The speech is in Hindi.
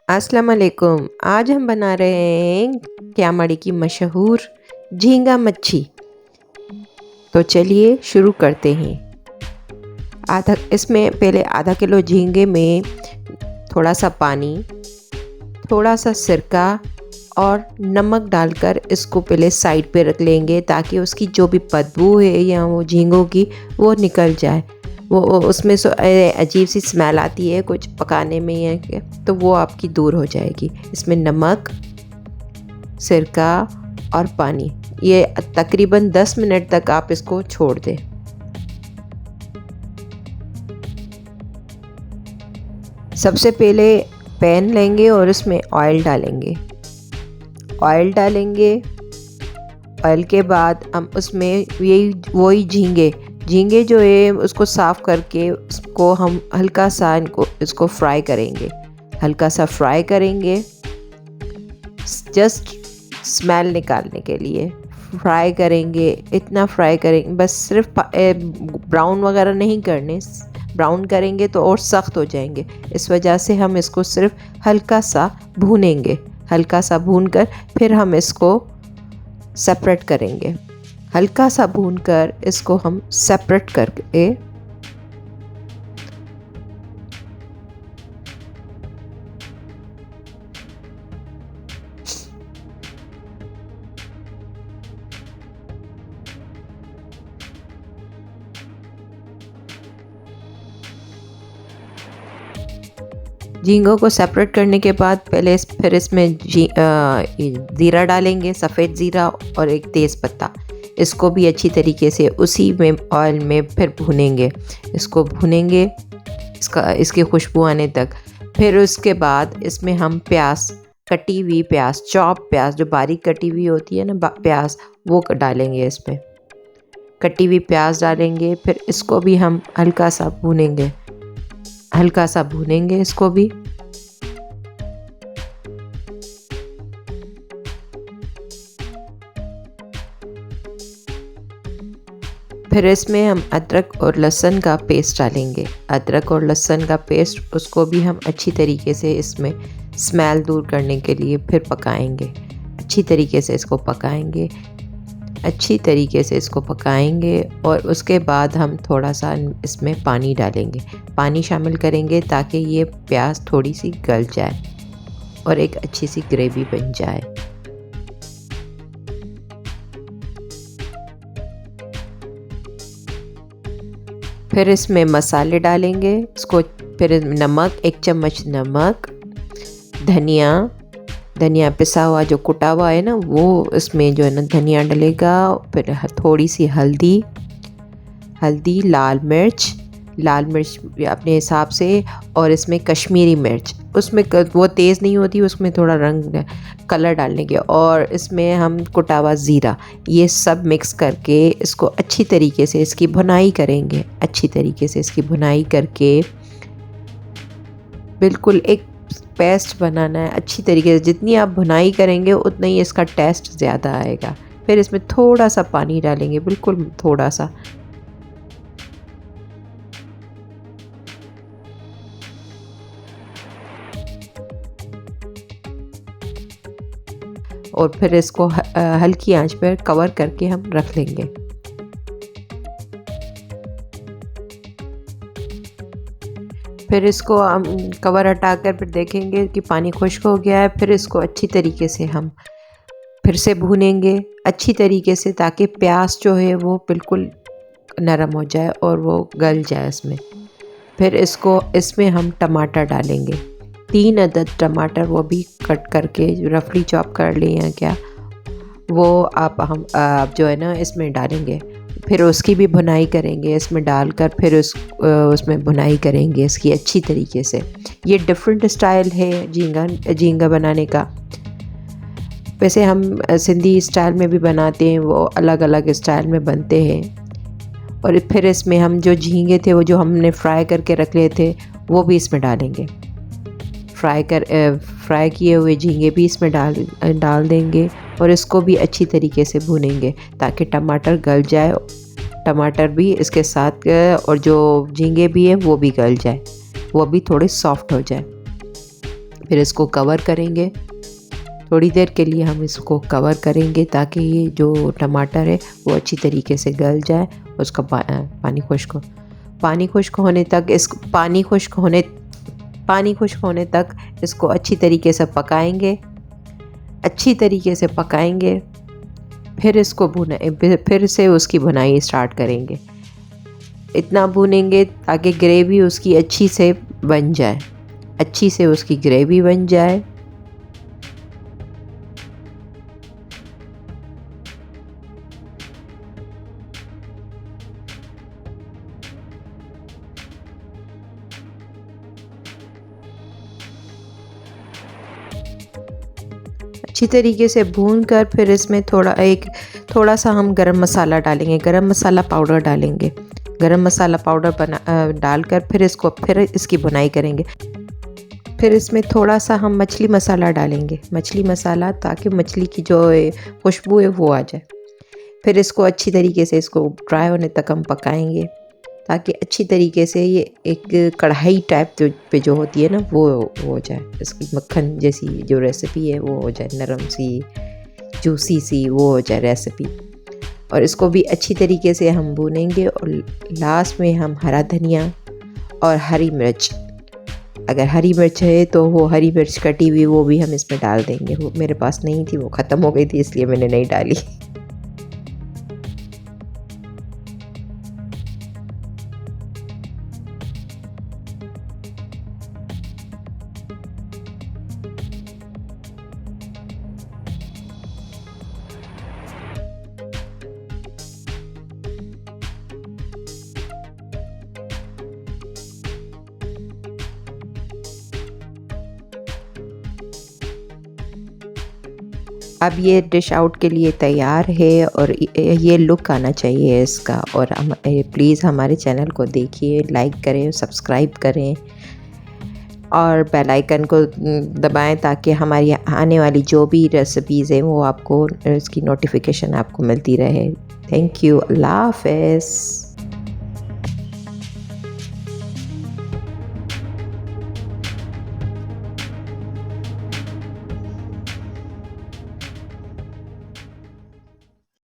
अस्सलाम वालेकुम। आज हम बना रहे हैं क्यामड़ी की मशहूर झींगा मच्छी। तो चलिए शुरू करते हैं। इसमें पहले आधा किलो झींगे में थोड़ा सा पानी, थोड़ा सा सिरका और नमक डालकर इसको पहले साइड पे रख लेंगे ताकि उसकी जो भी बदबू है या वो झींगों की वो निकल जाए। वो उसमें अजीब सी स्मेल आती है कुछ पकाने में या तो वो आपकी दूर हो जाएगी। इसमें नमक, सिरका और पानी, ये तकरीबन 10 मिनट तक आप इसको छोड़ दें। सबसे पहले पैन लेंगे और उसमें ऑयल डालेंगे। ऑयल के बाद हम उसमें वही झींगे जो है उसको साफ़ करके उसको हम हल्का सा इसको फ्राई करेंगे, जस्ट स्मेल निकालने के लिए फ्राई करेंगे। इतना फ्राई करेंगे बस, सिर्फ ब्राउन वगैरह नहीं करने। ब्राउन करेंगे तो और सख्त हो जाएंगे, इस वजह से हम इसको सिर्फ हल्का सा भूनेंगे। हल्का सा भूनकर फिर हम इसको सेपरेट करेंगे। हल्का सा भूनकर इसको हम सेपरेट करके झींगों को सेपरेट करने के बाद पहले फिर इसमें ज़ीरा डालेंगे, सफ़ेद ज़ीरा और एक तेज़ पत्ता। इसको भी अच्छी तरीके से उसी में ऑयल में फिर भूनेंगे। इसको भूनेंगे इसकी खुशबू आने तक। फिर उसके बाद इसमें हम कटी हुई प्याज, चॉप प्याज जो बारीक कटी हुई होती है ना प्याज, वो डालेंगे। इसमें कटी हुई प्याज डालेंगे। फिर इसको भी हम हल्का सा भूनेंगे इसको भी। फिर इसमें हम अदरक और लहसुन का पेस्ट डालेंगे। उसको भी हम अच्छी तरीके से इसमें स्मेल दूर करने के लिए फिर पकाएंगे। अच्छी तरीके से इसको पकाएंगे और उसके बाद हम थोड़ा सा इसमें पानी डालेंगे, पानी शामिल करेंगे ताकि ये प्याज थोड़ी सी गल जाए और एक अच्छी सी ग्रेवी बन जाए। फिर इसमें मसाले डालेंगे। फिर नमक, 1 चम्मच नमक, धनिया पिसा हुआ जो कुटा हुआ है ना वो इसमें जो है ना धनिया डलेगा। फिर थोड़ी सी हल्दी, लाल मिर्च अपने हिसाब से, और इसमें कश्मीरी मिर्च, उसमें वो तेज़ नहीं होती, उसमें थोड़ा कलर डालने के, और इसमें हम कुटा हुआ ज़ीरा, ये सब मिक्स करके इसको अच्छी तरीके से इसकी भुनाई करेंगे। करके बिल्कुल एक पेस्ट बनाना है अच्छी तरीके से। जितनी आप भुनाई करेंगे उतना ही इसका टेस्ट ज़्यादा आएगा। फिर इसमें थोड़ा सा पानी डालेंगे, बिल्कुल थोड़ा सा। और फिर इसको हल्की आंच पर कवर करके हम रख लेंगे। फिर इसको हम कवर हटाकर फिर देखेंगे कि पानी खुश्क हो गया है। फिर इसको अच्छी तरीके से हम फिर से भूनेंगे अच्छी तरीके से, ताकि प्याज जो है वो बिल्कुल नरम हो जाए और वो गल जाए इसमें। फिर इसमें हम टमाटर डालेंगे, 3 अदद टमाटर, वो भी कट करके रफली चॉप कर लिए हैं क्या, वो आप जो है ना इसमें डालेंगे। फिर उसकी भी भुनाई करेंगे इसमें डालकर। फिर उसमें भुनाई करेंगे इसकी अच्छी तरीके से। ये डिफरेंट स्टाइल है झींगा बनाने का। वैसे हम सिंधी स्टाइल में भी बनाते हैं, वो अलग अलग स्टाइल में बनते हैं। और फिर इसमें हम जो झींगे थे वो जो हमने फ्राई करके रख लिए थे वो भी इसमें डालेंगे। फ्राई किए हुए झींगे भी इसमें डाल देंगे और इसको भी अच्छी तरीके से भूनेंगे ताकि टमाटर गल जाए, टमाटर भी इसके साथ, और जो झींगे भी है वो भी गल जाए, वो भी थोड़े सॉफ्ट हो जाए। फिर इसको कवर करेंगे, थोड़ी देर के लिए हम इसको कवर करेंगे ताकि ये जो टमाटर है वो अच्छी तरीके से गल जाए। उसका पानी खुश्क होने तक इसको अच्छी तरीके से पकाएंगे। फिर इसको फिर से उसकी भुनाई स्टार्ट करेंगे। इतना भूनेंगे ताकि ग्रेवी उसकी अच्छी से बन जाए, अच्छी तरीके से भूनकर फिर इसमें थोड़ा सा हम गरम मसाला डालेंगे, गरम मसाला पाउडर डालेंगे। गरम मसाला पाउडर डालकर फिर इसकी भुनाई करेंगे। फिर इसमें थोड़ा सा हम मछली मसाला डालेंगे, ताकि मछली की जो खुशबू है वो आ जाए। फिर इसको अच्छी तरीके से इसको ड्राई होने तक हम पकाएंगे ताकि अच्छी तरीके से ये एक कढ़ाई टाइप पे जो होती है ना वो हो जाए, इसकी मक्खन जैसी जो रेसिपी है वो हो जाए, नरम सी जूसी सी वो हो जाए रेसिपी। और इसको भी अच्छी तरीके से हम भूनेंगे और लास्ट में हम हरा धनिया और हरी मिर्च, अगर हरी मिर्च है तो वो हरी मिर्च कटी हुई वो भी हम इसमें डाल देंगे। वो मेरे पास नहीं थी, वो ख़त्म हो गई थी, इसलिए मैंने नहीं डाली। अब ये डिश आउट के लिए तैयार है और ये लुक आना चाहिए इसका। और प्लीज़ हमारे चैनल को देखिए, लाइक करें, सब्सक्राइब करें और बेल आइकन को दबाएं ताकि हमारी आने वाली जो भी रेसिपीज़ हैं वो आपको इसकी नोटिफिकेशन आपको मिलती रहे। Thank you. अल्लाह हाफ़िज़।